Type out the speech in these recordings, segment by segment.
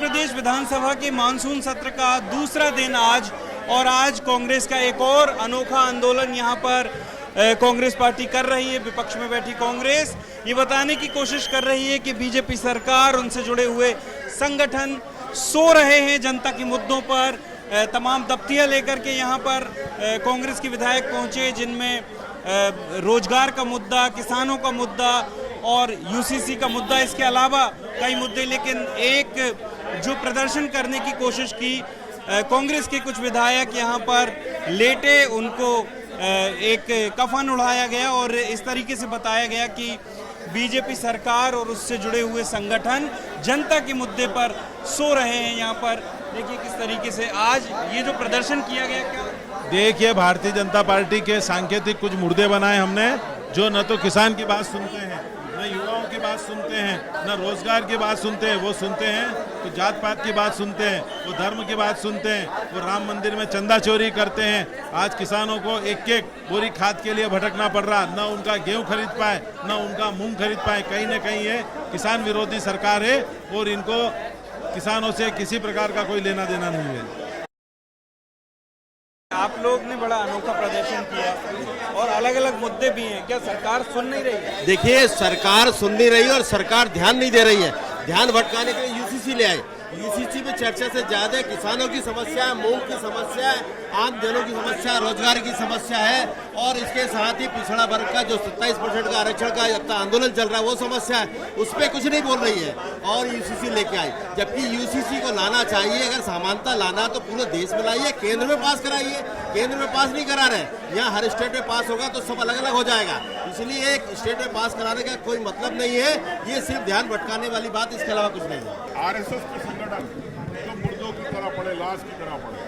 प्रदेश विधानसभा के मानसून सत्र का दूसरा दिन आज, और आज कांग्रेस का एक और अनोखा आंदोलन यहाँ पर कांग्रेस पार्टी कर रही है। विपक्ष में बैठी कांग्रेस ये बताने की कोशिश कर रही है कि बीजेपी सरकार, उनसे जुड़े हुए संगठन सो रहे हैं जनता के मुद्दों पर। तमाम दफ्तियां लेकर के यहाँ पर कांग्रेस के विधायक पहुंचे, जिनमें रोजगार का मुद्दा, किसानों का मुद्दा और यूसीसी का मुद्दा, इसके अलावा कई मुद्दे। लेकिन एक जो प्रदर्शन करने की कोशिश की, कांग्रेस के कुछ विधायक यहाँ पर लेटे, उनको एक कफन उड़ाया गया और इस तरीके से बताया गया कि बीजेपी सरकार और उससे जुड़े हुए संगठन जनता के मुद्दे पर सो रहे हैं। यहाँ पर देखिए किस तरीके से आज ये जो प्रदर्शन किया गया। क्या देखिए, भारतीय जनता पार्टी के सांकेतिक कुछ मुर्दे बनाए हमने, जो न तो किसान की बात सुनते हैं, न युवाओं की बात सुनते हैं, न रोजगार की बात सुनते हैं। वो सुनते हैं तो जात पात की बात सुनते हैं, वो धर्म की बात सुनते हैं, वो राम मंदिर में चंदा चोरी करते हैं। आज किसानों को एक एक बोरी खाद के लिए भटकना पड़ रहा, न उनका गेहूं खरीद पाए, न उनका मूंग खरीद पाए। कहीं न कहीं ये किसान विरोधी सरकार है और इनको किसानों से किसी प्रकार का कोई लेना देना नहीं है। आप लोग ने बड़ा अनोखा प्रदर्शन किया और अलग अलग मुद्दे भी हैं, क्या सरकार सुन नहीं रही है? देखिए, सरकार सुन नहीं रही और सरकार ध्यान नहीं दे रही है। ध्यान भटकाने के लिए यूसीसी ले आए। यूसीसी में चर्चा से ज्यादा किसानों की समस्या है, मूंग की समस्या है, आम जनों की समस्या, रोजगार की समस्या है और इसके साथ ही पिछड़ा वर्ग का जो 27% का आरक्षण का आंदोलन चल रहा है वो समस्या है, उस पर कुछ नहीं बोल रही है और यूसीसी लेके आई। जबकि यूसीसी को लाना चाहिए, अगर समानता लाना तो पूरे देश में लाइए, केंद्र में पास कराइए। केंद्र में पास नहीं करा रहे, यहाँ हर स्टेट में पास होगा तो सब अलग अलग हो जाएगा। इसलिए एक स्टेट में पास कराने का कोई मतलब नहीं है, ये सिर्फ ध्यान भटकाने वाली बात, इसके अलावा कुछ नहीं है। आरएसएस के संगठन जो मुर्दों की तरह पड़े, लाश की तरह पड़े,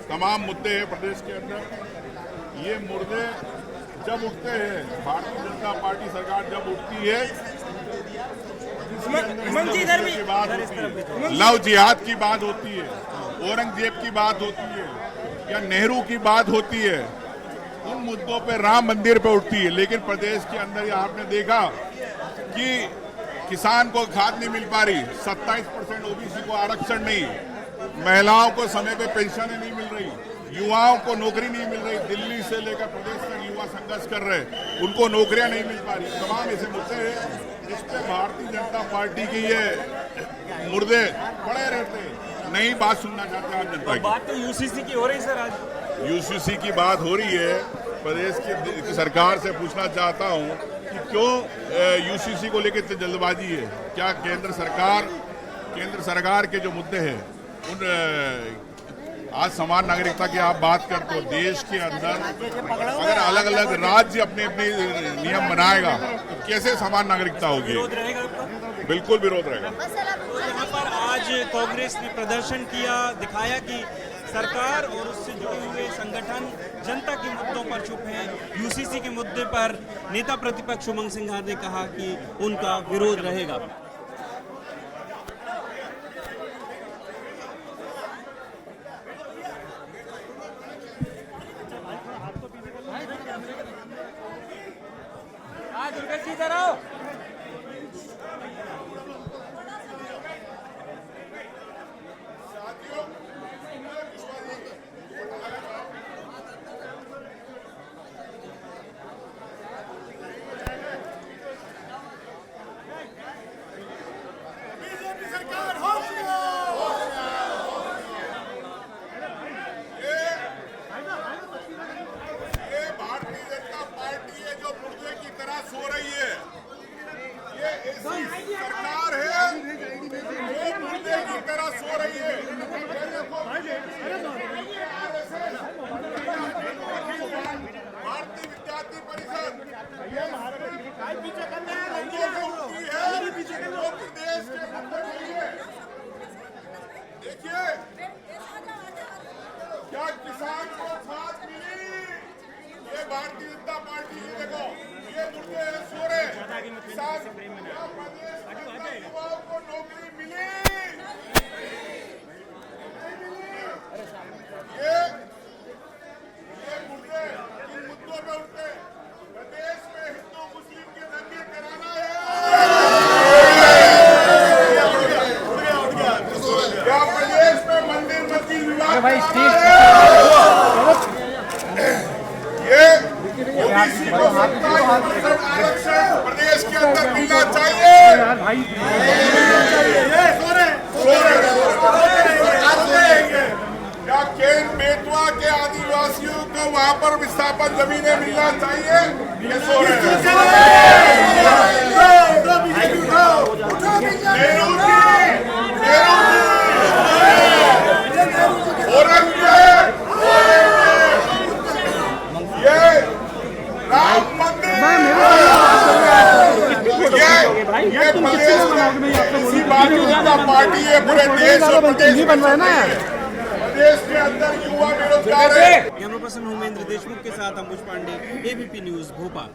तमाम मुद्दे हैं प्रदेश के अंदर। ये मुर्दे जब उठते हैं, भारतीय जनता पार्टी सरकार जब उठती है, की बात होती है, लव जिहाद की बात होती है, औरंगजेब की बात होती है या नेहरू की बात होती है, उन मुद्दों पे, राम मंदिर पे उठती है। लेकिन प्रदेश के अंदर आपने देखा कि किसान को खाद नहीं मिल पा रही, 27% ओबीसी को आरक्षण नहीं, महिलाओं को समय पे पेंशन नहीं मिल रही, युवाओं को नौकरी नहीं मिल रही। दिल्ली से लेकर प्रदेश तक युवा संघर्ष कर रहे, उनको नौकरियां नहीं मिल पा रही। तमाम ऐसे मुद्दे हैं जिस पे भारतीय जनता पार्टी के ये मुर्दे पड़े रहते हैं, नई बात सुनना चाहते हैं आम जनता की। बात तो यूसीसी की हो रही सर, आज यूसीसी की बात हो रही है। प्रदेश की सरकार से पूछना चाहता हूं कि क्यों यूसीसी को लेकर इतनी जल्दबाजी है? क्या केंद्र सरकार के जो मुद्दे हैं उन आज समान नागरिकता की आप बात करते हो, देश के अंदर अगर अलग अलग राज्य अपने अपने नियम बनाएगा तो कैसे समान नागरिकता होगी? बिल्कुल विरोध रहेगा। तो यहाँ पर आज कांग्रेस ने प्रदर्शन किया, दिखाया कि सरकार और उससे जुड़े हुए संगठन जनता के मुद्दों पर चुप हैं। यूसीसी के मुद्दे पर नेता प्रतिपक्ष उमंग सिंघार ने कहा कि उनका विरोध रहेगा। सरकार है वो मुर्दे की तरह सो रही है। भारतीय विद्यार्थी परिषद वो प्रदेश के देखिए, क्या किसान को खाद मिली? ये भारतीय जनता पार्टी, देखो ये मुर्दे सो रहे, किसान युवाओं को नौकरी मिली? ये मुद्दे इन मुद्दों पे उठते, प्रदेश में हिंदू मुस्लिम के दंगे कराना है। क्या प्रदेश में मंदिर मस्जिद विवाद ये ओबीसी को 27% आरक्षण प्रदेश के अंदर मिलना चाहिए। क्या केन बेतवा के आदिवासियों को वहां पर विस्थापन जमीनें मिलना चाहिए? ये सो राम मंदिर ये प्रदेश इसी भारतीय जनता पार्टी है, पूरे देश और प्रदेश के अंदर युवा बेरोजगार है। कैमरा पर्सन उमेंद्र देशमुख के साथ अंकुश पांडे, एबीपी न्यूज भोपाल।